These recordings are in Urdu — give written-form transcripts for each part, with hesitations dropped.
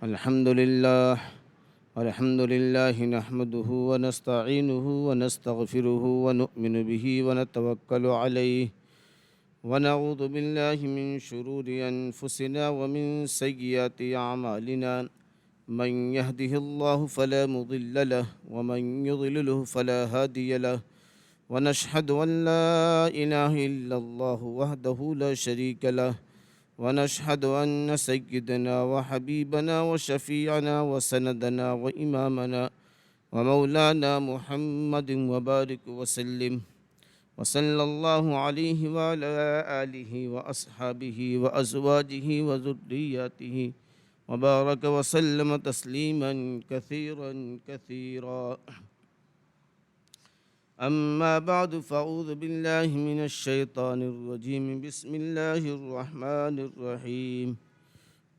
الحمد لله نحمده ونستعينه ونستغفره ونؤمن به ونتوكل عليه ونعوذ بالله من شرور أنفسنا ومن سيئات أعمالنا من يهده الله فلا مضل له ومن يضلله فلا هادي له ونشهد أن لا إله إلا الله وحده لا شريك له ونشهد أن سيدنا وحبيبنا وشفيعنا وسندنا وإمامنا ومولانا محمد وبارك وسلم وصلى الله عليه وعلى آله وأصحابه وأزواجه وذرياته وبارك وسلم تسليما كثيرا كثيرا. أما بعد فأعوذ بالله من الشيطان الرجيم. بسم الله الرحمن الرحيم.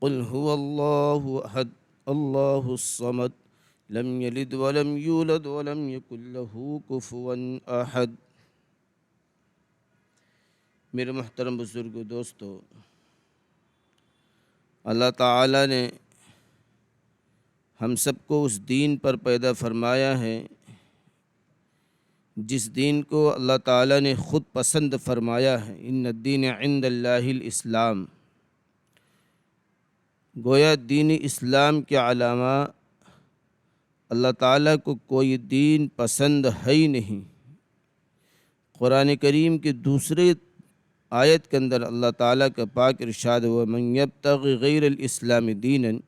قل هو الله أحد الله الصمد لم يلد ولم يولد ولم يكن له كفوا أحد. میرے محترم بزرگوں، دوستو، اللہ تعالیٰ نے ہم سب کو اس دین پر پیدا فرمایا ہے جس دین کو اللہ تعالیٰ نے خود پسند فرمایا ہے. ان الدین عند اللہ الاسلام. گویا دین اسلام کے علاوہ اللہ تعالیٰ کو کوئی دین پسند ہے ہی نہیں. قرآن کریم کے دوسرے آیت کے اندر اللہ تعالیٰ کا پاک ارشاد ہوا: من یبتغی غیر الاسلام دینا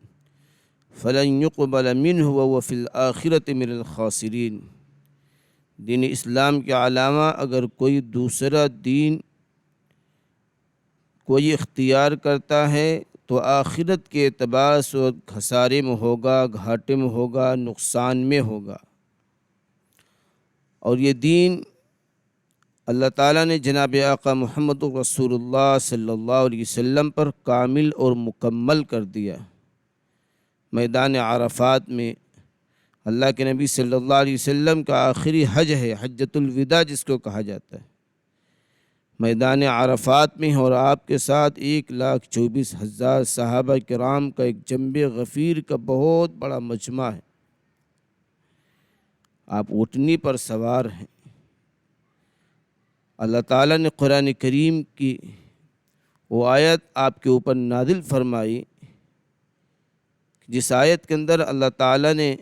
فلن یقبل منہ وہو فی الآخرۃ من الخاسرین. دین اسلام کے علاوہ اگر کوئی دوسرا دین کوئی اختیار کرتا ہے تو آخرت کے اعتبار سے خسارے میں ہوگا، گھاٹے میں ہوگا، نقصان میں ہوگا. اور یہ دین اللہ تعالیٰ نے جناب آقا محمد رسول اللہ صلی اللہ علیہ وسلم پر کامل اور مکمل کر دیا. میدان عرفات میں اللہ کے نبی صلی اللہ علیہ وسلم کا آخری حج ہے، حجۃ الوداع جس کو کہا جاتا ہے. میدان عرفات میں اور آپ کے ساتھ 1,24,000 صحابہ کرام کا ایک جنب غفیر کا بہت بڑا مجمع ہے. آپ اونٹنی پر سوار ہیں. اللہ تعالیٰ نے قرآن کریم کی وہ آیت آپ کے اوپر نازل فرمائی جس آیت کے اندر اللہ تعالیٰ نے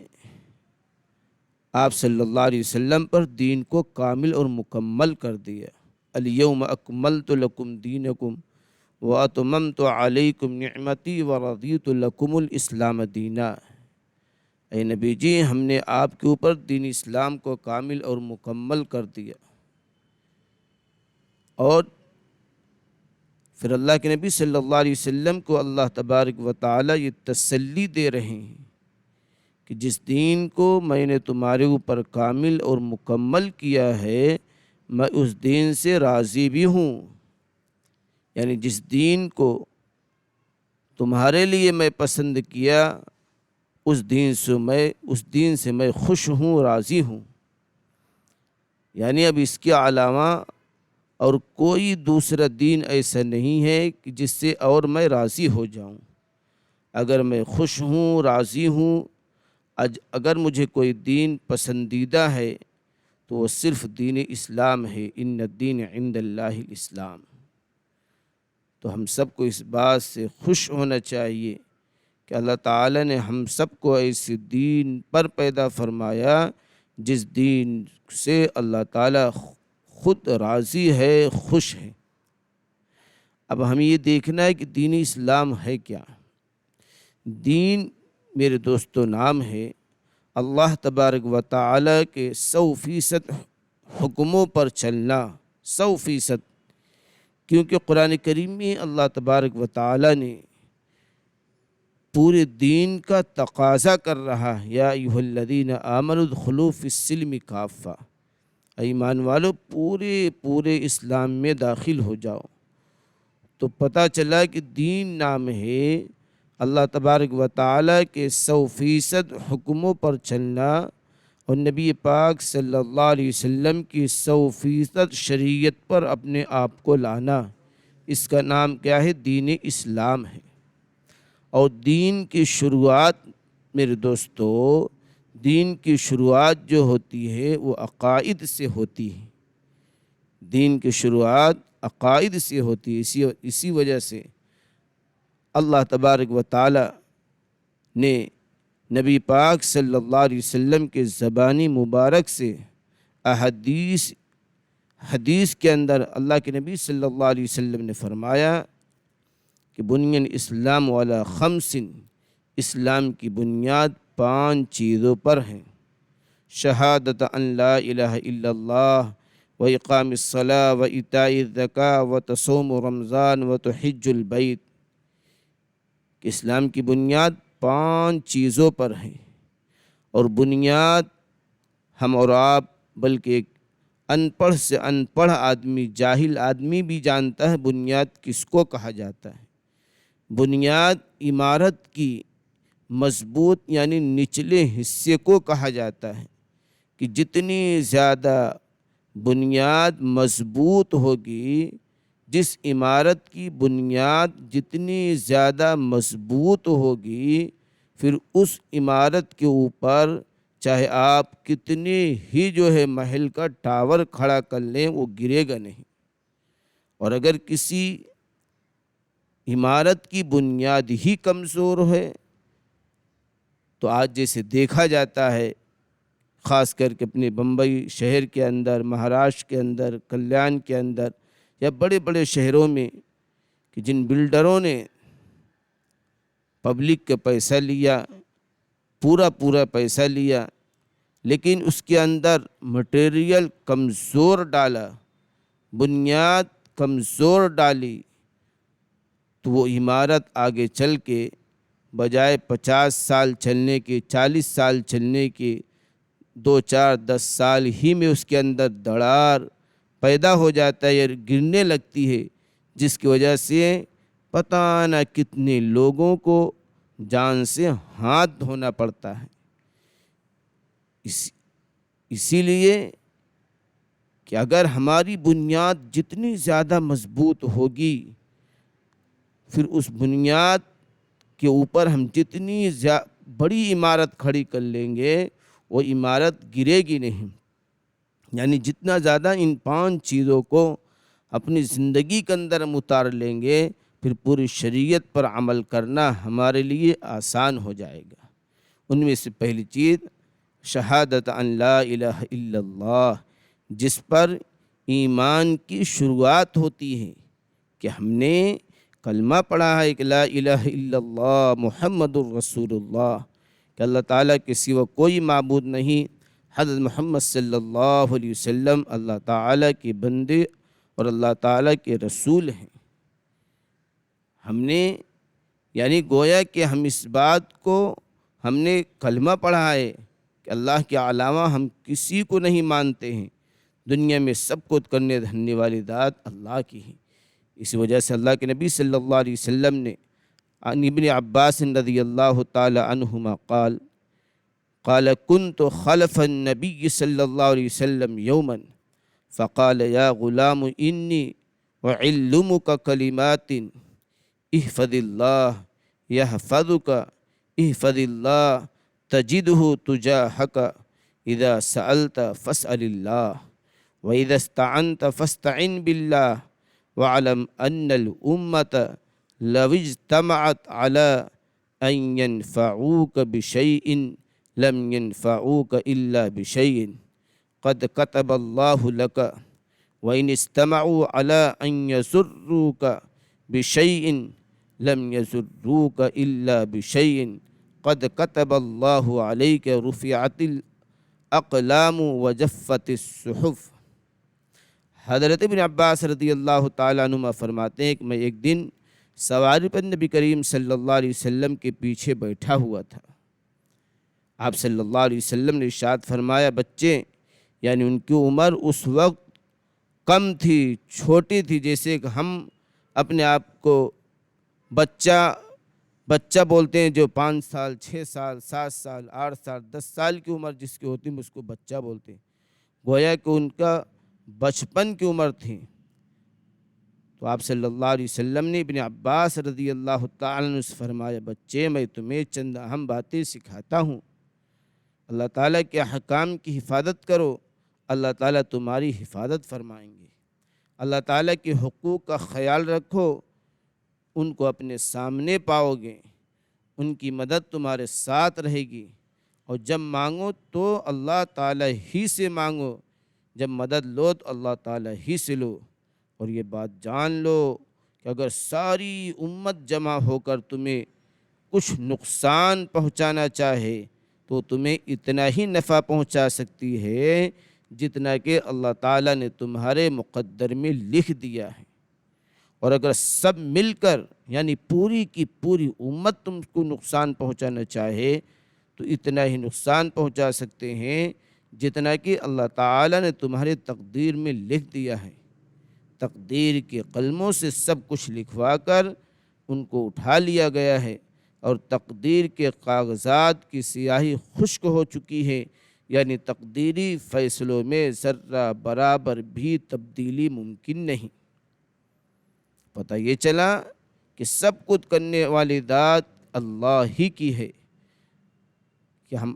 آپ صلی اللہ علیہ وسلم پر دین کو کامل اور مکمل کر دیا. الیوم اکملت لکم دینکم واتممت علیکم نعمتی ورضیت لکم الاسلام دینا. اے نبی جی، ہم نے آپ کے اوپر دین اسلام کو کامل اور مکمل کر دیا. اور پھر اللہ کے نبی صلی اللہ علیہ وسلم کو اللہ تبارک و تعالی یہ تسلی دے رہے ہیں کہ جس دین کو میں نے تمہارے اوپر کامل اور مکمل کیا ہے میں اس دین سے راضی بھی ہوں. یعنی جس دین کو تمہارے لیے میں پسند کیا اس دین سے میں خوش ہوں، راضی ہوں. یعنی اب اس کے علاوہ اور کوئی دوسرا دین ایسا نہیں ہے کہ جس سے اور میں راضی ہو جاؤں. اگر میں خوش ہوں، راضی ہوں، اگر مجھے کوئی دین پسندیدہ ہے تو وہ صرف دین اسلام ہے. ان الدین عند اللہ الاسلام. تو ہم سب کو اس بات سے خوش ہونا چاہیے کہ اللہ تعالیٰ نے ہم سب کو ایسے دین پر پیدا فرمایا جس دین سے اللہ تعالیٰ خود راضی ہے، خوش ہے. اب ہمیں یہ دیکھنا ہے کہ دین اسلام ہے کیا. دین میرے دوستو نام ہے اللہ تبارک و تعالیٰ کے 100% حکموں پر چلنا. 100%. کیونکہ قرآن کریم میں اللہ تبارک و تعالیٰ نے پورے دین کا تقاضا کر رہا ہے. یا ایھا الذین آمنوا ادخلوا فی السلم کافہ. ایمان والو پورے اسلام میں داخل ہو جاؤ. تو پتہ چلا کہ دین نام ہے اللہ تبارک و تعالیٰ کے 100% حکموں پر چلنا اور نبی پاک صلی اللہ علیہ وسلم کی 100% شریعت پر اپنے آپ کو لانا. اس کا نام کیا ہے؟ دین اسلام ہے. اور دین کی شروعات میرے دوستو، دین کی شروعات جو ہوتی ہے وہ عقائد سے ہوتی ہے، دین کی شروعات عقائد سے ہوتی ہے۔ اسی وجہ سے اللہ تبارک و تعالی نے نبی پاک صلی اللہ علیہ وسلم کے زبانی مبارک سے حدیث کے اندر اللہ کے نبی صلی اللہ علیہ وسلم نے فرمایا کہ بنی الاسلام علی خمس، اسلام کی بنیاد 5 چیزوں پر ہیں: شہادت ان لا الہ الا اللہ و اقام الصلاۃ و ایتاء الزکاۃ و تصوم رمضان و حج البیت، کہ اسلام کی بنیاد 5 چیزوں پر ہیں، اور بنیاد ہم اور آپ بلکہ ایک ان پڑھ سے ان پڑھ آدمی، جاہل آدمی بھی جانتا ہے بنیاد کس کو کہا جاتا ہے۔ بنیاد عمارت کی مضبوط یعنی نچلے حصے کو کہا جاتا ہے، کہ جتنی زیادہ بنیاد مضبوط ہوگی، جس عمارت کی بنیاد جتنی زیادہ مضبوط ہوگی، پھر اس عمارت کے اوپر چاہے آپ کتنے ہی محل کا ٹاور کھڑا کر لیں وہ گرے گا نہیں۔ اور اگر کسی عمارت کی بنیاد ہی کمزور ہے تو آج جیسے دیکھا جاتا ہے، خاص کر کے اپنے بمبئی شہر کے اندر، مہاراشٹر کے اندر، کلیان کے اندر یا بڑے بڑے شہروں میں، کہ جن بلڈروں نے پبلک کا پیسہ لیا، پورا پیسہ لیا، لیکن اس کے اندر مٹیریل کمزور ڈالا، بنیاد کمزور ڈالی، تو وہ عمارت آگے چل کے بجائے 50 سال چلنے کے، 40 سال چلنے کے، 2 4 10 سال ہی میں اس کے اندر دراڑ پیدا ہو جاتا ہے یا گرنے لگتی ہے، جس کی وجہ سے پتہ نہ کتنے لوگوں کو جان سے ہاتھ دھونا پڑتا ہے۔ اسی لیے کہ اگر ہماری بنیاد جتنی زیادہ مضبوط ہوگی، پھر اس بنیاد کے اوپر ہم جتنی بڑی عمارت کھڑی کر لیں گے وہ عمارت گرے گی نہیں۔ یعنی جتنا زیادہ ان 5 چیزوں کو اپنی زندگی کے اندر ہم اتار لیں گے، پھر پوری شریعت پر عمل کرنا ہمارے لیے آسان ہو جائے گا۔ ان میں سے پہلی چیز شہادت ان لا الہ الا اللہ، جس پر ایمان کی شروعات ہوتی ہے، کہ ہم نے کلمہ پڑھا ہے کہ لا الہ الا اللہ محمد الرسول اللہ، کہ اللہ تعالیٰ کے سوا کوئی معبود نہیں، حضرت محمد صلی اللہ علیہ وسلم اللہ تعالیٰ کے بندے اور اللہ تعالیٰ کے رسول ہیں۔ ہم نے یعنی گویا کہ ہم اس بات کو ہم نے کلمہ پڑھا ہے کہ اللہ کے علاوہ ہم کسی کو نہیں مانتے ہیں، دنیا میں سب کو کرنے دھرنے والی ذات اللہ کی ہے۔ اسی وجہ سے اللہ کے نبی صلی اللہ علیہ وسلم نے عن ابن عباس رضی اللہ تعالی عنہما قال كنت خلف النبي صلی اللہ علیہ وسلم یوما فقال یا غلام انی اعلمك کلمات احفظ اللہ یحفظک احفظ اللہ تجدہ تجاہک اذا سألت فاسأل اللہ وإذا استعنت فاستعن بالله واعلم أن الأمة لو اجتمعت على أن ينفعوك بشيء لم ينفعوك إلا بشيء قد كتب الله لك وإن استمعوا على أن يضروك بشيء لم يضروك إلا بشيء قد كتب الله عليك رفعت الأقلام وجفت الصحف۔ حضرت ابن عباس رضی اللہ تعالیٰ عنہما فرماتے ہیں کہ میں ایک دن سواری پر نبی کریم صلی اللہ علیہ وسلم کے پیچھے بیٹھا ہوا تھا۔ آپ صلی اللہ علیہ وسلم نے ارشاد فرمایا، بچے یعنی ان کی عمر اس وقت کم تھی، چھوٹی تھی، جیسے کہ ہم اپنے آپ کو بچہ بولتے ہیں، جو 5 سال 6 سال 7 سال 8 سال 10 سال کی عمر جس کی ہوتی ہے اس کو بچہ بولتے ہیں۔ گویا کہ ان کا بچپن کی عمر تھی۔ تو آپ صلی اللہ علیہ وسلم نے ابن عباس رضی اللہ تعالیٰ عنہ سے فرمایا، بچے میں تمہیں چند اہم باتیں سکھاتا ہوں، اللہ تعالیٰ کے احکام کی حفاظت کرو، اللہ تعالیٰ تمہاری حفاظت فرمائیں گے۔ اللہ تعالیٰ کے حقوق کا خیال رکھو، ان کو اپنے سامنے پاؤ گے، ان کی مدد تمہارے ساتھ رہے گی، اور جب مانگو تو اللہ تعالیٰ ہی سے مانگو، جب مدد لو تو اللہ تعالیٰ ہی سے لو۔ اور یہ بات جان لو کہ اگر ساری امت جمع ہو کر تمہیں کچھ نقصان پہنچانا چاہے تو تمہیں اتنا ہی نفع پہنچا سکتی ہے جتنا کہ اللہ تعالیٰ نے تمہارے مقدر میں لکھ دیا ہے۔ اور اگر سب مل کر یعنی پوری کی پوری امت تم کو نقصان پہنچانا چاہے تو اتنا ہی نقصان پہنچا سکتے ہیں جتنا کہ اللہ تعالیٰ نے تمہارے تقدیر میں لکھ دیا ہے۔ تقدیر کے قلموں سے سب کچھ لکھوا کر ان کو اٹھا لیا گیا ہے، اور تقدیر کے کاغذات کی سیاہی خشک ہو چکی ہے، یعنی تقدیری فیصلوں میں ذرہ برابر بھی تبدیلی ممکن نہیں۔ پتہ یہ چلا کہ سب کچھ کرنے والی ذات اللہ ہی کی ہے، کہ ہم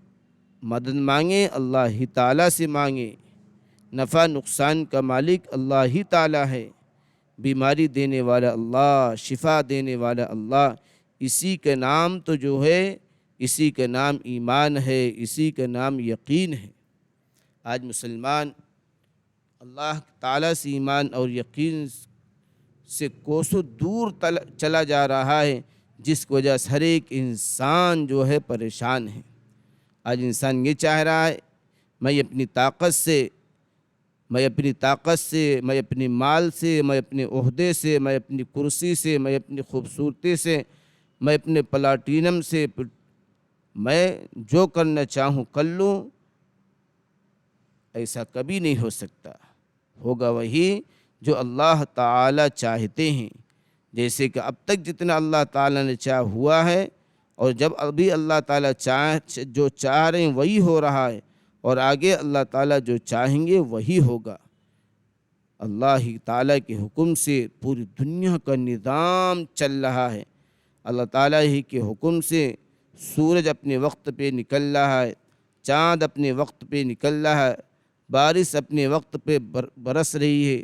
مدد مانگیں اللہ ہی تعالیٰ سے مانگیں، نفع نقصان کا مالک اللہ ہی تعالیٰ ہے، بیماری دینے والا اللہ، شفا دینے والا اللہ، اسی کا نام تو جو ہے اسی کا نام ایمان ہے، اسی کا نام یقین ہے۔ آج مسلمان اللہ تعالیٰ سے ایمان اور یقین سے کوسوں دور چلا جا رہا ہے، جس کی وجہ سے ہر ایک انسان جو ہے پریشان ہے۔ آج انسان یہ چاہ رہا ہے میں اپنی طاقت سے، میں اپنی مال سے، میں اپنے عہدے سے، میں اپنی کرسی سے، میں اپنی خوبصورتی سے، میں اپنے پلاٹینم سے، میں جو کرنا چاہوں کر لوں۔ ایسا کبھی نہیں ہو سکتا، ہوگا وہی جو اللہ تعالیٰ چاہتے ہیں۔ جیسے کہ اب تک جتنا اللہ تعالیٰ نے چاہ ہوا ہے، اور جب ابھی اللہ تعالیٰ جو چاہ رہے ہیں وہی ہو رہا ہے، اور آگے اللہ تعالیٰ جو چاہیں گے وہی ہوگا۔ اللہ ہی تعالیٰ کے حکم سے پوری دنیا کا نظام چل رہا ہے۔ اللہ تعالیٰ ہی کے حکم سے سورج اپنے وقت پہ نکل رہا ہے، چاند اپنے وقت پہ نکل رہا ہے، بارش اپنے وقت پہ برس رہی ہے،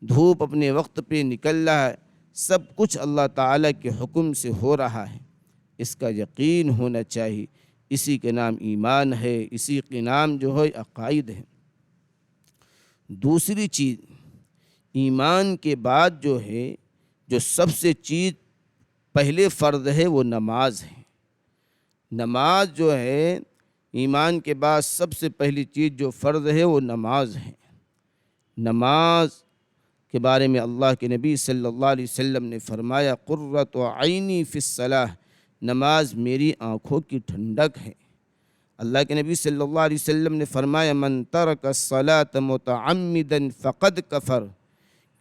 دھوپ اپنے وقت پہ نکل رہا ہے، سب کچھ اللہ تعالیٰ کے حکم سے ہو رہا ہے۔ اس کا یقین ہونا چاہیے، اسی کے نام ایمان ہے، اسی کے نام جو ہے عقائد ہے۔ دوسری چیز، ایمان کے بعد جو ہے جو سب سے چیز پہلے فرض ہے وہ نماز ہے۔ نماز جو ہے ایمان کے بعد سب سے پہلی چیز جو فرض ہے وہ نماز ہے۔ نماز کے بارے میں اللہ کے نبی صلی اللہ علیہ وسلم نے فرمایا، قرۃ عینی فی الصلاۃ، نماز میری آنکھوں کی ٹھنڈک ہے۔ اللہ کے نبی صلی اللہ علیہ وسلم نے فرمایا، من ترک الصلاۃ متعمدا فقد کفر،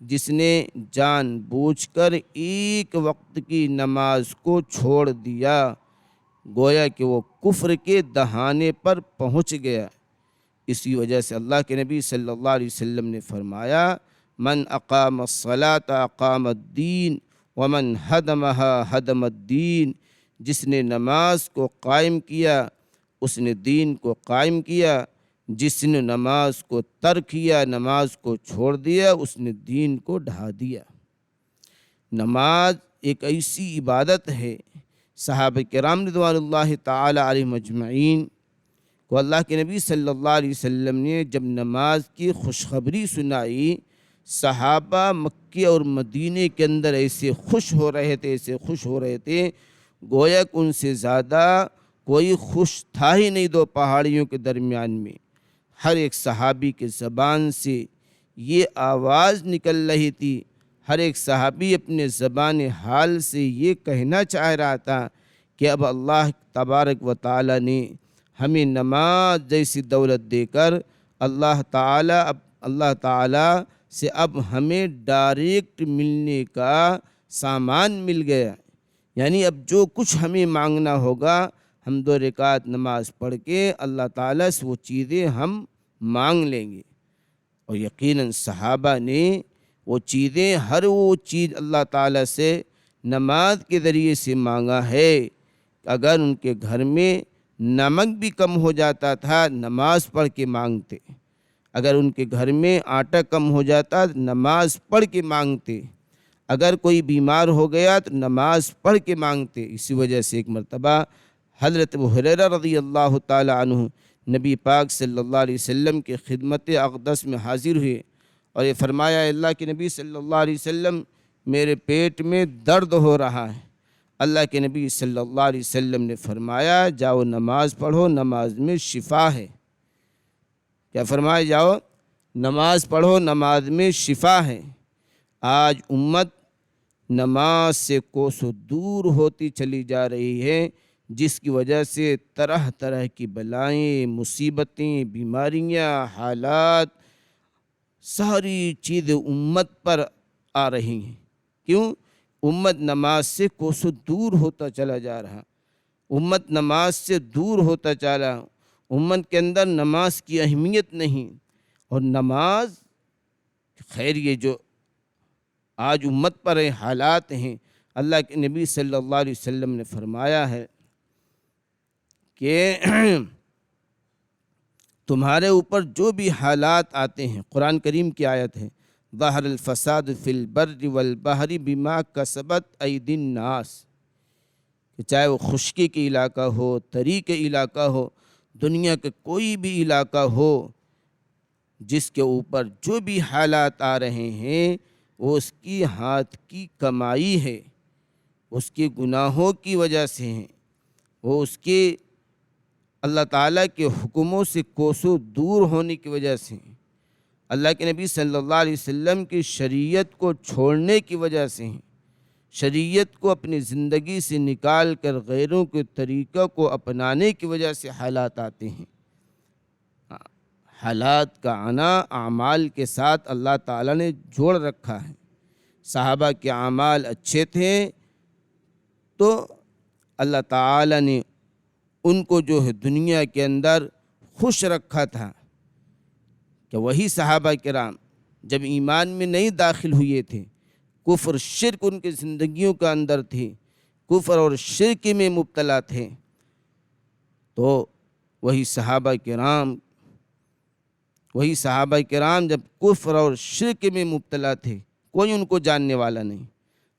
جس نے جان بوجھ کر ایک وقت کی نماز کو چھوڑ دیا، گویا کہ وہ کفر کے دہانے پر پہنچ گیا۔ اسی وجہ سے اللہ کے نبی صلی اللہ علیہ وسلم نے فرمایا، من اقام الصلاۃ اقام الدین ومن ہدمها ہدم الدین، جس نے نماز کو قائم کیا اس نے دین کو قائم کیا، جس نے نماز کو ترک کیا، نماز کو چھوڑ دیا، اس نے دین کو ڈھا دیا۔ نماز ایک ایسی عبادت ہے، صحابہ کرام رضوان اللہ تعالی علیہم اجمعین کو اللہ کے نبی صلی اللہ علیہ وسلم نے جب نماز کی خوشخبری سنائی، صحابہ مکے اور مدینے کے اندر ایسے خوش ہو رہے تھے گویا کہ ان سے زیادہ کوئی خوش تھا ہی نہیں دو پہاڑیوں کے درمیان میں۔ ہر ایک صحابی کے زبان سے یہ آواز نکل رہی تھی، ہر ایک صحابی اپنے زبان حال سے یہ کہنا چاہ رہا تھا کہ اب اللہ تبارک و تعالی نے ہمیں نماز جیسی دولت دے کر اللہ تعالی سے اب ہمیں ڈائریکٹ ملنے کا سامان مل گیا، یعنی اب جو کچھ ہمیں مانگنا ہوگا ہم 2 رکعت نماز پڑھ کے اللہ تعالیٰ سے وہ چیزیں ہم مانگ لیں گے۔ اور یقیناً صحابہ نے وہ چیزیں، ہر وہ چیز اللہ تعالیٰ سے نماز کے ذریعے سے مانگا ہے۔ اگر ان کے گھر میں نمک بھی کم ہو جاتا تھا نماز پڑھ کے مانگتے، اگر ان کے گھر میں آٹا کم ہو جاتا نماز پڑھ کے مانگتے، اگر کوئی بیمار ہو گیا تو نماز پڑھ کے مانگتے۔ اسی وجہ سے ایک مرتبہ حضرت ابو ہریرہ رضی اللہ تعالی عنہ نبی پاک صلی اللہ علیہ وسلم کی خدمت اقدس میں حاضر ہوئے اور یہ فرمایا، اللہ کے نبی صلی اللہ علیہ وسلم میرے پیٹ میں درد ہو رہا ہے۔ اللہ کے نبی صلی اللہ علیہ وسلم نے فرمایا، جاؤ نماز پڑھو، نماز میں شفا ہے۔ کیا فرمایا؟ جاؤ نماز پڑھو، نماز میں شفا ہے۔ آج امت نماز سے کوسوں دور ہوتی چلی جا رہی ہے، جس کی وجہ سے طرح طرح کی بلائیں، مصیبتیں، بیماریاں، حالات، ساری چیزیں امت پر آ رہی ہیں۔ کیوں؟ امت نماز سے کوسوں دور ہوتا چلا جا رہا، امت نماز سے دور ہوتا چلا، امت کے اندر نماز کی اہمیت نہیں۔ اور نماز، خیر یہ جو آج امت پر حالات ہیں، اللہ کے نبی صلی اللہ علیہ وسلم نے فرمایا ہے کہ تمہارے اوپر جو بھی حالات آتے ہیں، قرآن کریم کی آیت ہے، ظہر الفساد فی البر والبحر بما کسبت ایدی الناس، کہ چاہے وہ خشکی کے علاقہ ہو، تری کے علاقہ ہو، دنیا کے کوئی بھی علاقہ ہو، جس کے اوپر جو بھی حالات آ رہے ہیں وہ اس کی ہاتھ کی کمائی ہے، اس کے گناہوں کی وجہ سے ہیں، وہ اس کے اللہ تعالیٰ کے حکموں سے کوسوں دور ہونے کی وجہ سے ہیں، اللہ کے نبی صلی اللہ علیہ وسلم کی شریعت کو چھوڑنے کی وجہ سے ہیں، شریعت کو اپنی زندگی سے نکال کر غیروں کے طریقہ کو اپنانے کی وجہ سے حالات آتے ہیں۔ حالات کا آنا اعمال کے ساتھ اللہ تعالیٰ نے جوڑ رکھا ہے۔ صحابہ کے اعمال اچھے تھے تو اللہ تعالیٰ نے ان کو جو ہے دنیا کے اندر خوش رکھا تھا، کہ وہی صحابہ کرام جب ایمان میں نہیں داخل ہوئے تھے، کفر شرک ان کی زندگیوں کا اندر تھی، کفر اور شرک میں مبتلا تھے، تو وہی صحابہ کرام جب کفر اور شرک میں مبتلا تھے، کوئی ان کو جاننے والا نہیں۔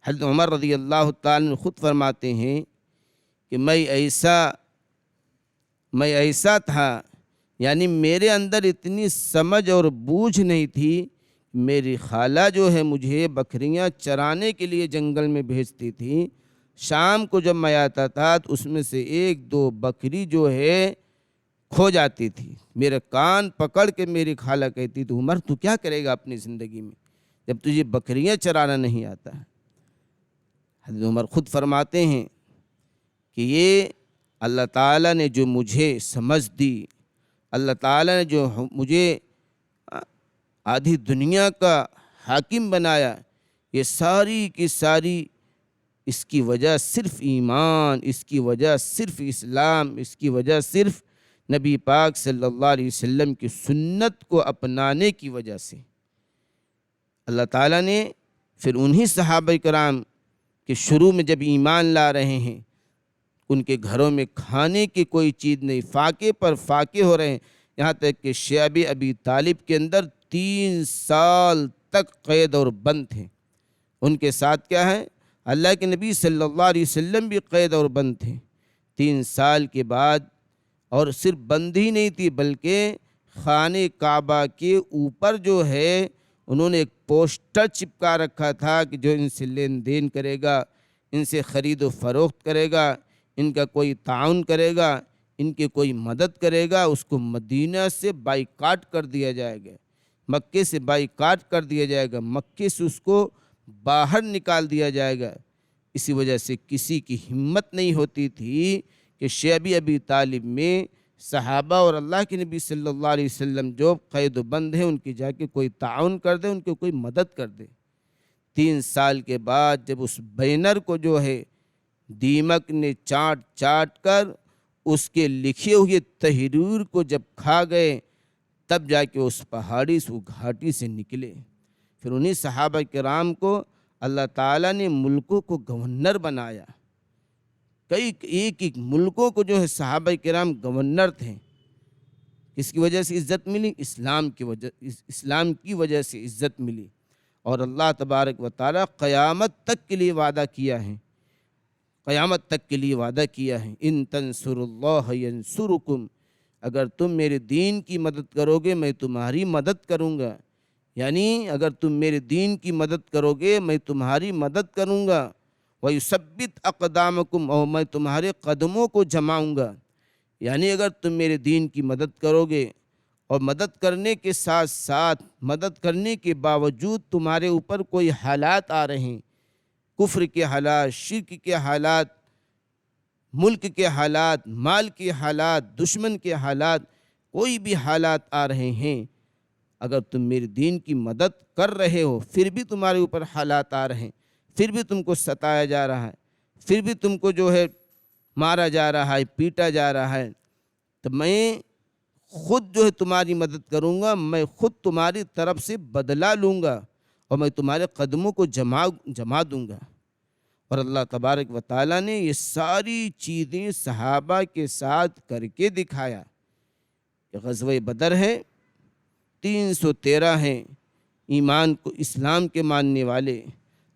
حضرت عمر رضی اللہ تعالیٰ خود فرماتے ہیں کہ میں ایسا تھا، یعنی میرے اندر اتنی سمجھ اور بوجھ نہیں تھی، میری خالہ جو ہے مجھے بکریاں چرانے کے لیے جنگل میں بھیجتی تھی، شام کو جب میں آتا تھا تو اس میں سے ایک دو بکری جو ہے کھو جاتی تھی، میرے کان پکڑ کے میری خالہ کہتی تھی، عمر تو کیا کرے گا اپنی زندگی میں جب تجھے بکریاں چرانا نہیں آتا ہے۔ حضرت عمر خود فرماتے ہیں کہ یہ اللہ تعالیٰ نے جو مجھے سمجھ دی، اللہ تعالیٰ نے جو مجھے آدھی دنیا کا حاکم بنایا، یہ ساری کی ساری اس کی وجہ صرف ایمان، اس کی وجہ صرف اسلام، اس کی وجہ صرف نبی پاک صلی اللہ علیہ وسلم کی سنت کو اپنانے کی وجہ سے۔ اللہ تعالیٰ نے پھر انہی صحابہ کرام کہ شروع میں جب ایمان لا رہے ہیں، ان کے گھروں میں کھانے کی کوئی چیز نہیں، فاقے پر فاقے ہو رہے ہیں، یہاں تک کہ شیب ابی طالب کے اندر 3 سال تک قید اور بند تھے۔ ان کے ساتھ کیا ہے؟ اللہ کے نبی صلی اللہ علیہ وسلم بھی قید اور بند تھے۔ 3 سال کے بعد، اور صرف بند ہی نہیں تھی بلکہ خانہ کعبہ کے اوپر جو ہے انہوں نے ایک پوسٹر چپکا رکھا تھا کہ جو ان سے لین دین کرے گا، ان سے خرید و فروخت کرے گا، ان کا کوئی تعاون کرے گا، ان کی کوئی مدد کرے گا، اس کو مدینہ سے بائیکاٹ کر دیا جائے گا، مکے سے بائیکاٹ کر دیا جائے گا، مکے سے اس کو باہر نکال دیا جائے گا۔ اسی وجہ سے کسی کی ہمت نہیں ہوتی تھی کہ شیب ابی طالب میں صحابہ اور اللہ کے نبی صلی اللہ علیہ وسلم جو قید و بند ہیں ان کی جا کے کوئی تعاون کر دے، ان کی کوئی مدد کر دے۔ 3 سال کے بعد جب اس بینر کو جو ہے دیمک نے چاٹ کر اس کے لکھے ہوئے تحریر کو جب کھا گئے، تب جا کے اس پہاڑی سے، گھاٹی سے نکلے۔ پھر انہی صحابہ کرام کو اللہ تعالیٰ نے ملکوں کو گورنر بنایا، ایک ایک ملکوں کو جو ہے صحابہ کرام گورنر تھے۔ کس کی وجہ سے عزت ملی؟ اسلام کی وجہ سے عزت ملی۔ اور اللہ تبارک و تعالیٰ قیامت تک کے لیے وعدہ کیا ہے، ان تنصروا اللہ ینصرکم، اگر تم میرے دین کی مدد کرو گے میں تمہاری مدد کروں گا، یعنی اگر تم میرے دین کی مدد کرو گے میں تمہاری مدد کروں گا، وَيُثَبِّتْ أَقْدَامَكُمْ، اور میں تمہارے قدموں کو جماؤں گا۔ یعنی اگر تم میرے دین کی مدد کرو گے اور مدد کرنے کے ساتھ ساتھ، مدد کرنے کے باوجود تمہارے اوپر کوئی حالات آ رہے ہیں، کفر کے حالات، شرک کے حالات، ملک کے حالات، مال کے حالات، دشمن کے حالات، کوئی بھی حالات آ رہے ہیں، اگر تم میرے دین کی مدد کر رہے ہو پھر بھی تمہارے اوپر حالات آ رہے ہیں، پھر بھی تم کو ستایا جا رہا ہے، پھر بھی تم کو جو ہے مارا جا رہا ہے، پیٹا جا رہا ہے، تو میں خود جو ہے تمہاری مدد کروں گا، میں خود تمہاری طرف سے بدلہ لوں گا اور میں تمہارے قدموں کو جما دوں گا۔ اور اللہ تبارک و تعالیٰ نے یہ ساری چیزیں صحابہ کے ساتھ کر کے دکھایا کہ غزوہ بدر ہے، 313 ہیں ایمان کو، اسلام کے ماننے والے،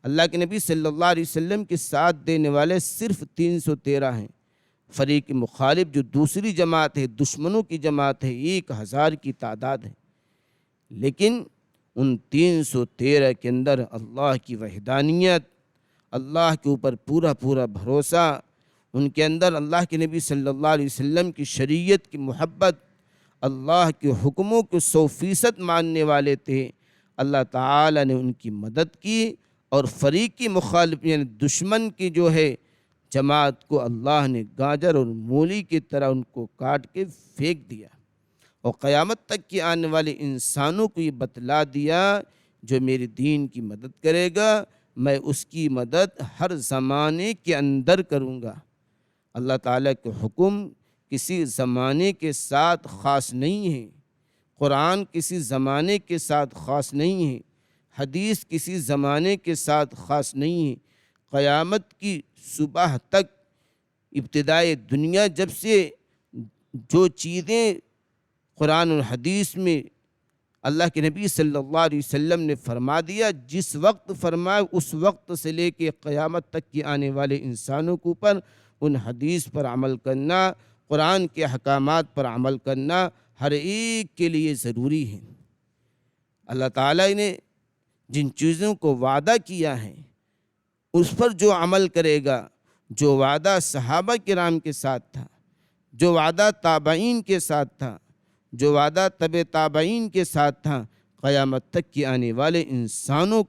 اللہ کے نبی صلی اللہ علیہ وسلم کے ساتھ دینے والے صرف 313 ہیں۔ فریق مخالف جو دوسری جماعت ہے، دشمنوں کی جماعت ہے، 1000 کی تعداد ہے، لیکن ان 313 کے اندر اللہ کی وحدانیت، اللہ کے اوپر پورا بھروسہ، ان کے اندر اللہ کے نبی صلی اللہ علیہ وسلم کی شریعت کی محبت، اللہ کے حکموں کو 100% ماننے والے تھے۔ اللہ تعالیٰ نے ان کی مدد کی، اور فریق مخالف یعنی دشمن کی جو ہے جماعت کو اللہ نے گاجر اور مولی کی طرح ان کو کاٹ کے پھینک دیا، اور قیامت تک کے آنے والے انسانوں کو یہ بتلا دیا، جو میرے دین کی مدد کرے گا میں اس کی مدد ہر زمانے کے اندر کروں گا۔ اللہ تعالیٰ کے حکم کسی زمانے کے ساتھ خاص نہیں ہے، قرآن کسی زمانے کے ساتھ خاص نہیں ہے، حدیث کسی زمانے کے ساتھ خاص نہیں ہے۔ قیامت کی صبح تک، ابتدائے دنیا جب سے جو چیزیں قرآن اور حدیث میں اللہ کے نبی صلی اللہ علیہ وسلم نے فرما دیا، جس وقت فرمائے اس وقت سے لے کے قیامت تک کی آنے والے انسانوں کے اوپر ان حدیث پر عمل کرنا، قرآن کے احکامات پر عمل کرنا ہر ایک کے لیے ضروری ہے۔ اللہ تعالیٰ نے جن چیزوں کو وعدہ کیا ہے اس پر جو عمل کرے گا، جو وعدہ صحابہ کرام کے ساتھ تھا، جو وعدہ تابعین کے ساتھ تھا، جو وعدہ تبع تابعین کے ساتھ تھا، قیامت تک کے آنے والے انسانوں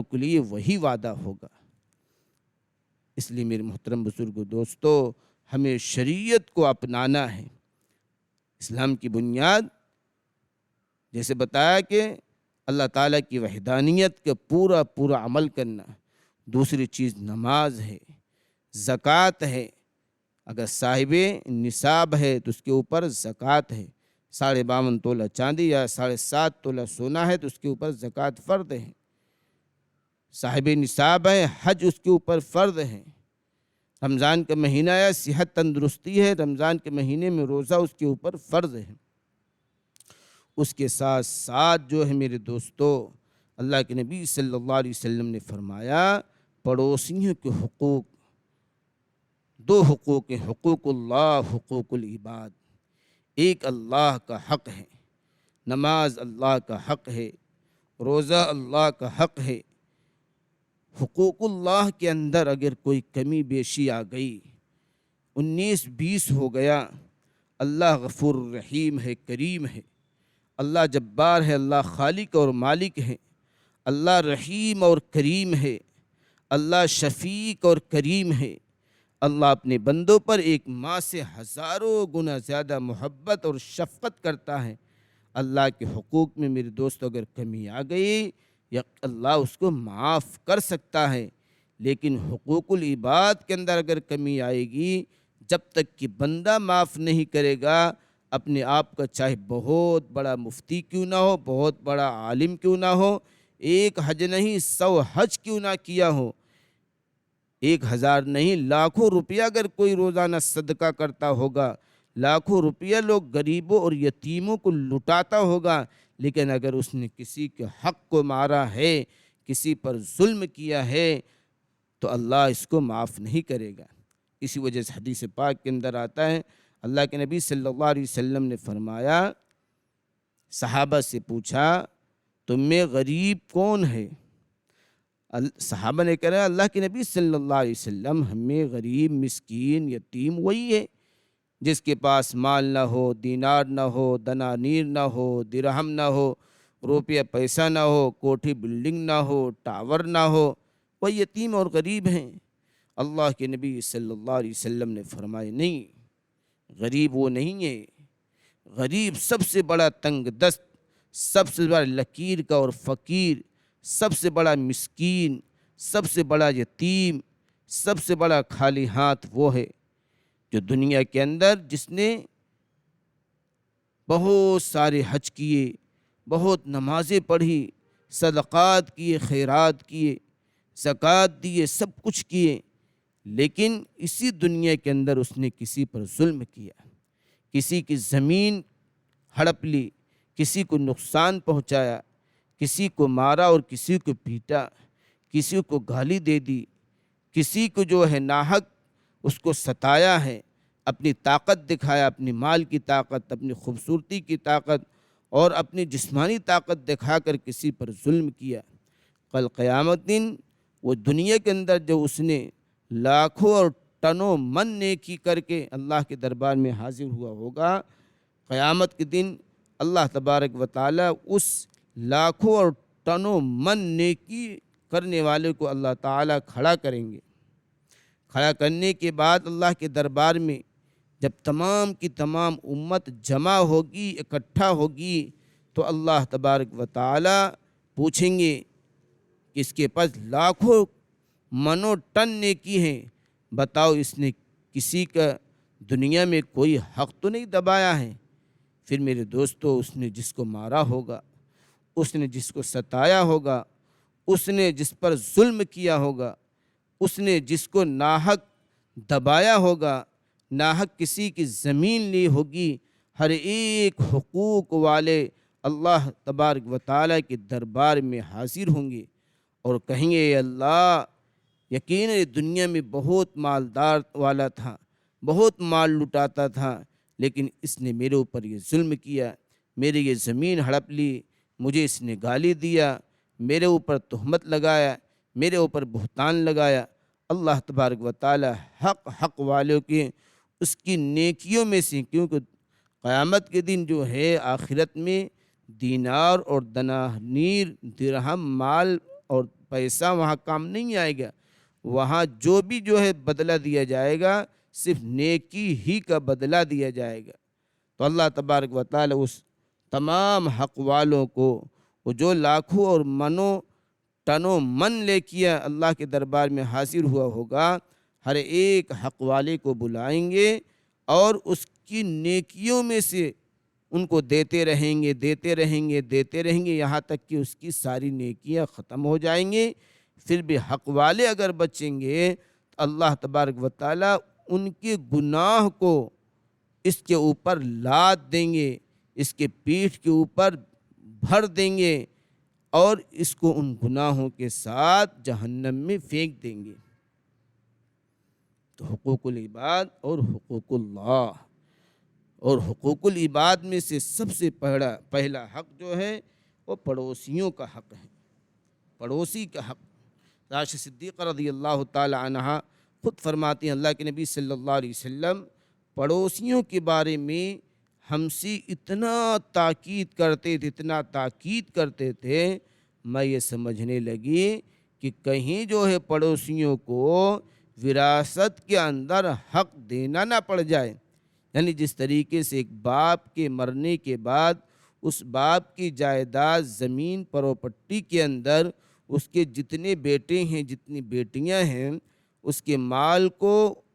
کے لیے وہی وعدہ ہوگا۔ اس لیے میرے محترم بزرگوں، دوستو، ہمیں شریعت کو اپنانا ہے۔ اسلام کی بنیاد جیسے بتایا کہ اللہ تعالیٰ کی وحدانیت کا پورا عمل کرنا، دوسری چیز نماز ہے، زکوٰۃ ہے، اگر صاحب نصاب ہے تو اس کے اوپر زکوٰۃ ہے، 52.5 تولہ چاندی یا 7.5 تولہ سونا ہے تو اس کے اوپر زکوٰۃ فرض ہے، صاحب نصاب ہے، حج اس کے اوپر فرض ہے، رمضان کا مہینہ ہے، صحت تندرستی ہے، رمضان کے مہینے میں روزہ اس کے اوپر فرض ہے۔ اس کے ساتھ ساتھ جو ہے میرے دوستو، اللہ کے نبی صلی اللہ علیہ وسلم نے فرمایا پڑوسیوں کے حقوق، 2 حقوق ہیں، حقوق اللہ، حقوق العباد۔ ایک اللہ کا حق ہے، نماز اللہ کا حق ہے، روزہ اللہ کا حق ہے۔ حقوق اللہ کے اندر اگر کوئی کمی بیشی آ گئی، 19-20 ہو گیا، اللہ غفور رحیم ہے، کریم ہے، اللہ جبار ہے، اللہ خالق اور مالک ہے، اللہ رحیم اور کریم ہے، اللہ شفیق اور کریم ہے۔ اللہ اپنے بندوں پر ایک ماں سے ہزاروں گنا زیادہ محبت اور شفقت کرتا ہے۔ اللہ کے حقوق میں میرے دوستو اگر کمی آ گئی، یا اللہ اس کو معاف کر سکتا ہے، لیکن حقوق العباد کے اندر اگر کمی آئے گی، جب تک کہ بندہ معاف نہیں کرے گا، اپنے آپ کا چاہے بہت بڑا مفتی کیوں نہ ہو، بہت بڑا عالم کیوں نہ ہو، ایک حج نہیں 100 حج کیوں نہ کیا ہو، 1000 نہیں لاکھوں روپیہ اگر کوئی روزانہ صدقہ کرتا ہوگا، لاکھوں روپیہ لوگ غریبوں اور یتیموں کو لٹاتا ہوگا، لیکن اگر اس نے کسی کے حق کو مارا ہے، کسی پر ظلم کیا ہے، تو اللہ اس کو معاف نہیں کرے گا۔ اسی وجہ سے حدیث پاک کے اندر آتا ہے، اللہ کے نبی صلی اللہ علیہ وسلم نے فرمایا، صحابہ سے پوچھا تم میں غریب کون ہے؟ صحابہ نے کہا اللہ کے نبی صلی اللہ علیہ وسلم ہمیں غریب مسکین یتیم وہی ہے جس کے پاس مال نہ ہو، دینار نہ ہو، دنانیر نہ ہو، درہم نہ ہو، روپیہ پیسہ نہ ہو، کوٹھی بلڈنگ نہ ہو، ٹاور نہ ہو، وہ یتیم اور غریب ہیں۔ اللہ کے نبی صلی اللہ علیہ وسلم نے فرمایا نہیں، غریب وہ نہیں ہے، غریب سب سے بڑا تنگ دست، سب سے بڑا لکیر کا اور فقیر، سب سے بڑا مسکین، سب سے بڑا یتیم، سب سے بڑا خالی ہاتھ وہ ہے جو دنیا کے اندر جس نے بہت سارے حج کیے، بہت نمازیں پڑھی، صدقات کیے، خیرات کیے، زکوٰۃ دیے، سب کچھ کیے، لیکن اسی دنیا کے اندر اس نے کسی پر ظلم کیا، کسی کی زمین ہڑپ لی، کسی کو نقصان پہنچایا، کسی کو مارا اور کسی کو پیٹا، کسی کو گالی دے دی، کسی کو جو ہے ناحق اس کو ستایا ہے، اپنی طاقت دکھایا، اپنی مال کی طاقت، اپنی خوبصورتی کی طاقت اور اپنی جسمانی طاقت دکھا کر کسی پر ظلم کیا، کل قیامت دن وہ دنیا کے اندر جو اس نے لاکھوں اور ٹنوں من نیکی کر کے اللہ کے دربار میں حاضر ہوا ہوگا، قیامت کے دن اللہ تبارک و تعالیٰ اس لاکھوں اور ٹنوں من نیکی کرنے والے کو اللہ تعالیٰ کھڑا کریں گے۔ کھڑا کرنے کے بعد اللہ کے دربار میں جب تمام کی تمام امت جمع ہوگی، اکٹھا ہوگی، تو اللہ تبارک و تعالیٰ پوچھیں گے کہ اس کے پاس لاکھوں منو ٹن نیکی ہیں، بتاؤ اس نے کسی کا دنیا میں کوئی حق تو نہیں دبایا ہے؟ پھر میرے دوستو، اس نے جس کو مارا ہوگا، اس نے جس کو ستایا ہوگا، اس نے جس پر ظلم کیا ہوگا، اس نے جس کو ناحق دبایا ہوگا، ناحق کسی کی زمین لی ہوگی، ہر ایک حقوق والے اللہ تبارک و تعالیٰ کے دربار میں حاضر ہوں گے اور کہیں گے اے اللہ، یقیناً دنیا میں بہت مالدار والا تھا، بہت مال لٹاتا تھا، لیکن اس نے میرے اوپر یہ ظلم کیا، میرے یہ زمین ہڑپ لی، مجھے اس نے گالی دیا، میرے اوپر تہمت لگایا، میرے اوپر بہتان لگایا۔ اللہ تبارک و تعالی حق والوں کے اس کی نیکیوں میں سے، کیونکہ قیامت کے دن جو ہے آخرت میں دینار اور دنانیر، درہم، مال اور پیسہ وہاں کام نہیں آئے گا، وہاں جو بھی جو ہے بدلہ دیا جائے گا صرف نیکی ہی کا بدلہ دیا جائے گا۔ تو اللہ تبارک و تعالی اس تمام حق والوں کو، وہ جو لاکھوں اور منوں ٹنوں من لے کیا اللہ کے دربار میں حاضر ہوا ہوگا، ہر ایک حق والے کو بلائیں گے اور اس کی نیکیوں میں سے ان کو دیتے رہیں گے، دیتے رہیں گے، دیتے رہیں گے، یہاں تک کہ اس کی ساری نیکیاں ختم ہو جائیں گے۔ پھر بھی حق والے اگر بچیں گے تو اللہ تبارک و تعالیٰ ان کے گناہ کو اس کے اوپر لاد دیں گے، اس کے پیٹھ کے اوپر بھر دیں گے اور اس کو ان گناہوں کے ساتھ جہنم میں پھینک دیں گے۔ تو حقوق العباد اور حقوق اللہ، اور حقوق العباد میں سے سب سے پہلا حق جو ہے وہ پڑوسیوں کا حق ہے، پڑوسی کا حق۔ عائشہ صدیقہ رضی اللہ تعالی عنہا خود فرماتی ہیں اللہ کے نبی صلی اللہ علیہ وسلم پڑوسیوں کے بارے میں ہم سے اتنا تاکید کرتے تھے، میں یہ سمجھنے لگی کہ کہیں جو ہے پڑوسیوں کو وراثت کے اندر حق دینا نہ پڑ جائے، یعنی جس طریقے سے ایک باپ کے مرنے کے بعد اس باپ کی جائیداد، زمین، پراپرٹی کے اندر اس کے جتنے بیٹے ہیں، جتنی بیٹیاں ہیں، اس کے مال کو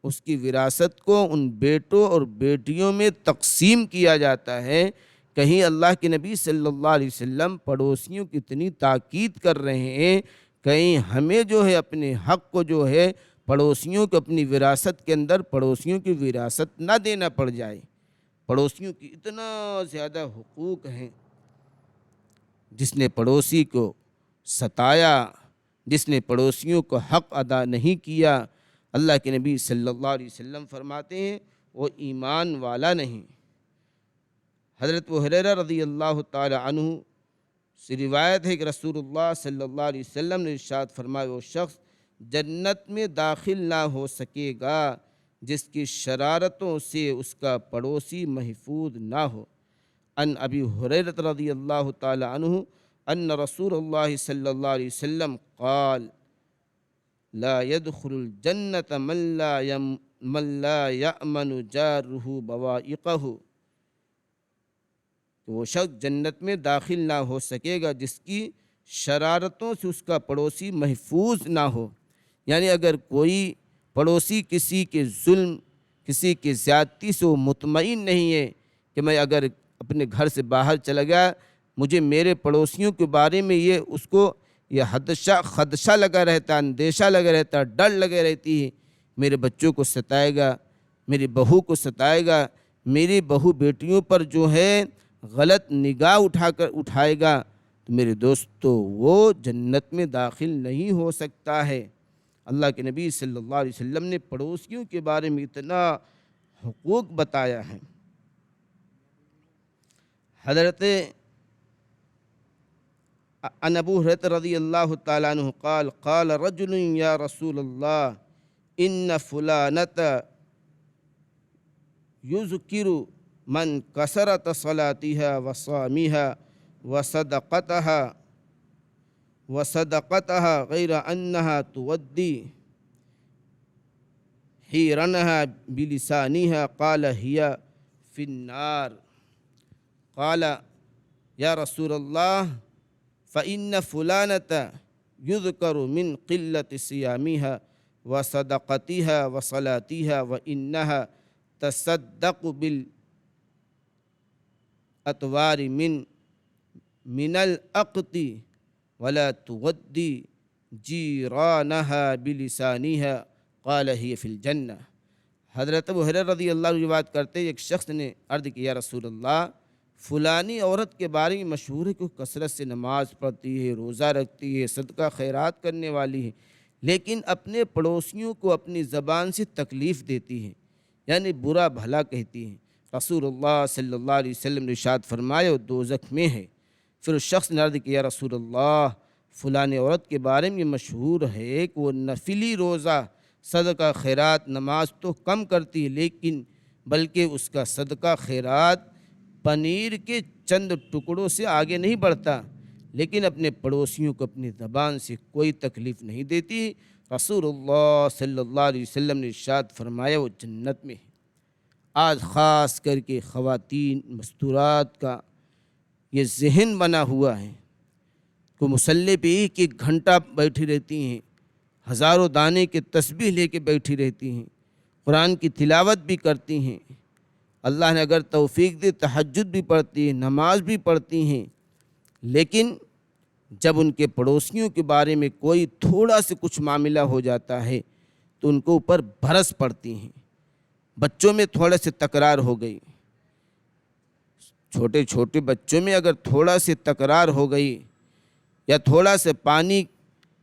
اس کی وراثت کو ان بیٹوں اور بیٹیوں میں تقسیم کیا جاتا ہے۔ کہیں اللہ کے نبی صلی اللہ علیہ وسلم پڑوسیوں کی اتنی تاکید کر رہے ہیں، کہیں ہمیں جو ہے اپنے حق کو جو ہے پڑوسیوں کو اپنی وراثت کے اندر پڑوسیوں کی وراثت نہ دینا پڑ جائے۔ پڑوسیوں کی اتنا زیادہ حقوق ہیں، جس نے پڑوسی کو ستایا، جس نے پڑوسیوں کو حق ادا نہیں کیا، اللہ کے نبی صلی اللہ علیہ وسلم فرماتے ہیں وہ ایمان والا نہیں۔ حضرت ابو ہریرہ رضی اللہ تعالی عنہ سے روایت ہے کہ رسول اللہ صلی اللہ علیہ وسلم نے ارشاد فرمایا وہ شخص جنت میں داخل نہ ہو سکے گا جس کی شرارتوں سے اس کا پڑوسی محفوظ نہ ہو۔ ان ابی ہریرہ رضی اللہ تعالی عنہ ان رسول اللہ صلی اللہ علیہ وسلم قال لا يدخل الجنة من لا يأمن جاره بوائقه، وہ شخص جنت میں داخل نہ ہو سکے گا جس کی شرارتوں سے اس کا پڑوسی محفوظ نہ ہو۔ یعنی اگر کوئی پڑوسی کسی کے ظلم، کسی کی زیادتی سے وہ مطمئن نہیں ہے کہ میں اگر اپنے گھر سے باہر چلا گیا مجھے میرے پڑوسیوں کے بارے میں اس کو خدشہ لگا رہتا ہے، اندیشہ لگا رہتا ہے، ڈر لگے رہتی ہے، میرے بچوں کو ستائے گا، میری بہو کو ستائے گا، میری بہو بیٹیوں پر جو ہے غلط نگاہ اٹھائے گا، تو میرے دوستو وہ جنت میں داخل نہیں ہو سکتا ہے۔ اللہ کے نبی صلی اللہ علیہ وسلم نے پڑوسیوں کے بارے میں اتنا حقوق بتایا ہے۔ حضرت عن ابو ہریرہ رضی اللہ تعالیٰ عنہ قال قال رجل یا رسول اللہ ان فلانۃ یذکر من کثرت صلاتها وصامها وصدقتها غیر انها تودی حیرنها بلسانها قال هي فی النار۔ قال یا رسول اللہ فإن فلانة يذكر من قلة صيامها وصدقتها وصلاتها وإنها تصدق بالأطوار من الأقط ولا تغدي جيرانها بلسانها قال هي في الجنة۔ حضرت ابو ہریرہ رضی اللہ عنہ روایت کرتے ایک شخص نے عرض کی یا رسول اللہ فلانی عورت کے بارے میں مشہور ہے کہ وہ کثرت سے نماز پڑھتی ہے، روزہ رکھتی ہے، صدقہ خیرات کرنے والی ہے، لیکن اپنے پڑوسیوں کو اپنی زبان سے تکلیف دیتی ہے، یعنی برا بھلا کہتی ہے۔ رسول اللہ صلی اللہ علیہ وسلم نے ارشاد فرمایا وہ دوزخ میں ہے۔ پھر اس شخص نے عرض کیا یا رسول اللہ فلانی عورت کے بارے میں مشہور ہے کہ وہ نفلی روزہ، صدقہ خیرات، نماز تو کم کرتی ہے، لیکن بلکہ اس کا صدقہ خیرات پنیر کے چند ٹکڑوں سے آگے نہیں بڑھتا، لیکن اپنے پڑوسیوں کو اپنی زبان سے کوئی تکلیف نہیں دیتی۔ رسول اللہ صلی اللہ علیہ وسلم نے ارشاد فرمایا وہ جنت میں ہے۔ آج خاص کر کے خواتین مستورات کا یہ ذہن بنا ہوا ہے کہ مصلی پہ ایک ایک گھنٹہ بیٹھی رہتی ہیں، ہزاروں دانے کے تسبیح لے کے بیٹھی رہتی ہیں، قرآن کی تلاوت بھی کرتی ہیں، اللہ نے اگر توفیق دے تہجد بھی پڑھتی ہیں، نماز بھی پڑھتی ہیں، لیکن جب ان کے پڑوسیوں کے بارے میں کوئی تھوڑا سے کچھ معاملہ ہو جاتا ہے تو ان کو اوپر برس پڑتی ہیں۔ بچوں میں تھوڑا سے تکرار ہو گئی، چھوٹے چھوٹے بچوں میں اگر تھوڑا سے تکرار ہو گئی یا تھوڑا سے پانی،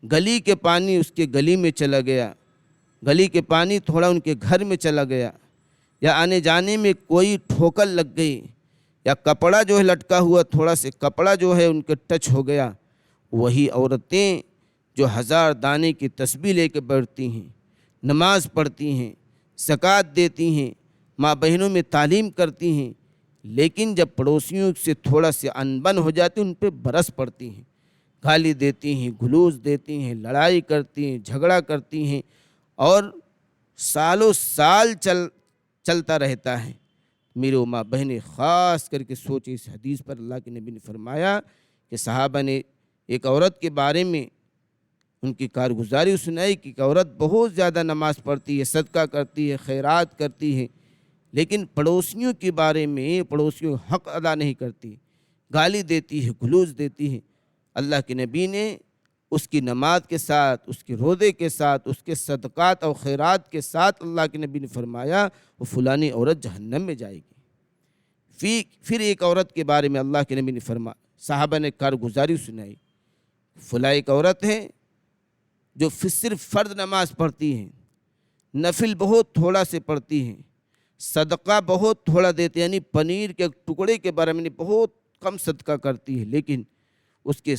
گلی کے پانی اس کے گلی میں چلا گیا، گلی کے پانی تھوڑا ان کے گھر میں چلا گیا، یا آنے جانے میں کوئی ٹھوکر لگ گئی، یا کپڑا جو ہے لٹکا ہوا تھوڑا سے کپڑا جو ہے ان کے ٹچ ہو گیا، وہی عورتیں جو ہزار دانے کی تسبیح لے کے بیٹھتی ہیں، نماز پڑھتی ہیں، زکوٰۃ دیتی ہیں، ماں بہنوں میں تعلیم کرتی ہیں، لیکن جب پڑوسیوں سے تھوڑا سے انبن ہو جاتی ان پہ برس پڑتی ہیں، گالی دیتی ہیں، گلوز دیتی ہیں، لڑائی کرتی ہیں، جھگڑا کرتی ہیں، اور سالوں سال چلتا رہتا ہے۔ میرے ماں بہنیں خاص کر کے سوچیں اس حدیث پر۔ اللہ کے نبی نے فرمایا کہ صحابہ نے ایک عورت کے بارے میں ان کی کارگزاری سنائی کہ ایک عورت بہت زیادہ نماز پڑھتی ہے، صدقہ کرتی ہے، خیرات کرتی ہے، لیکن پڑوسیوں کے بارے میں پڑوسیوں کا حق ادا نہیں کرتی، گالی دیتی ہے، گلوز دیتی ہے۔ اللہ کے نبی نے اس کی نماز کے ساتھ، اس کے روزے کے ساتھ، اس کے صدقات اور خیرات کے ساتھ اللہ کے نبی نے فرمایا وہ فلانی عورت جہنم میں جائے گی۔ پھر ایک عورت کے بارے میں اللہ کے نبی نے فرمایا، صحابہ نے کارگزاری سنائی، فلاں ایک عورت ہے جو صرف فرض نماز پڑھتی ہیں، نفل بہت تھوڑا سے پڑھتی ہیں، صدقہ بہت تھوڑا دیتے، یعنی پنیر کے ٹکڑے کے بارے میں بہت کم صدقہ کرتی ہے، لیکن اس کے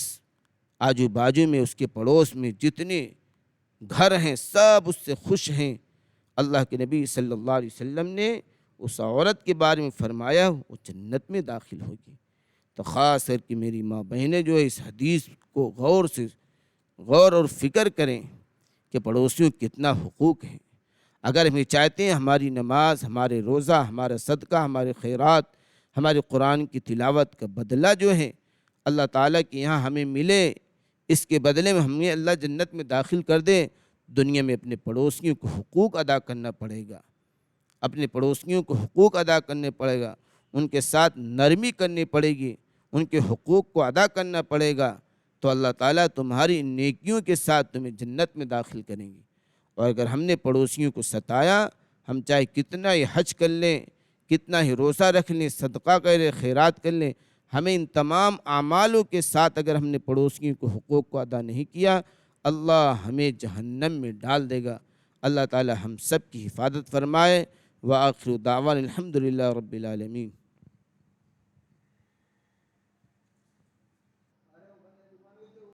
آجو باجو میں، اس کے پڑوس میں جتنے گھر ہیں سب اس سے خوش ہیں۔ اللہ کے نبی صلی اللہ علیہ وسلم نے اس عورت کے بارے میں فرمایا وہ جنت میں داخل ہوگی۔ تو خاص کر کہ میری ماں بہنیں جو ہے اس حدیث کو غور اور فکر کریں کہ پڑوسیوں کتنا حقوق ہیں۔ اگر ہم چاہتے ہیں ہماری نماز، ہمارے روزہ، ہمارا صدقہ، ہمارے خیرات، ہمارے قرآن کی تلاوت کا بدلہ جو ہے اللہ تعالیٰ کے یہاں ہمیں ملے، اس کے بدلے میں ہمیں اللہ جنت میں داخل کر دے، دنیا میں اپنے پڑوسیوں کو حقوق ادا کرنا پڑے گا، اپنے پڑوسیوں کو حقوق ادا کرنے پڑے گا، ان کے ساتھ نرمی کرنی پڑے گی، ان کے حقوق کو ادا کرنا پڑے گا، تو اللہ تعالیٰ تمہاری نیکیوں کے ساتھ تمہیں جنت میں داخل کریں گے۔ اور اگر ہم نے پڑوسیوں کو ستایا، ہم چاہے کتنا ہی حج کر لیں، کتنا ہی روزہ رکھ لیں، صدقہ کر لیں، خیرات کر لیں، ہمیں ان تمام اعمالوں کے ساتھ اگر ہم نے پڑوسیوں کو حقوق کو ادا نہیں کیا، اللہ ہمیں جہنم میں ڈال دے گا۔ اللہ تعالی ہم سب کی حفاظت فرمائے۔ وآخر دعوانا الحمدللہ رب العالمین۔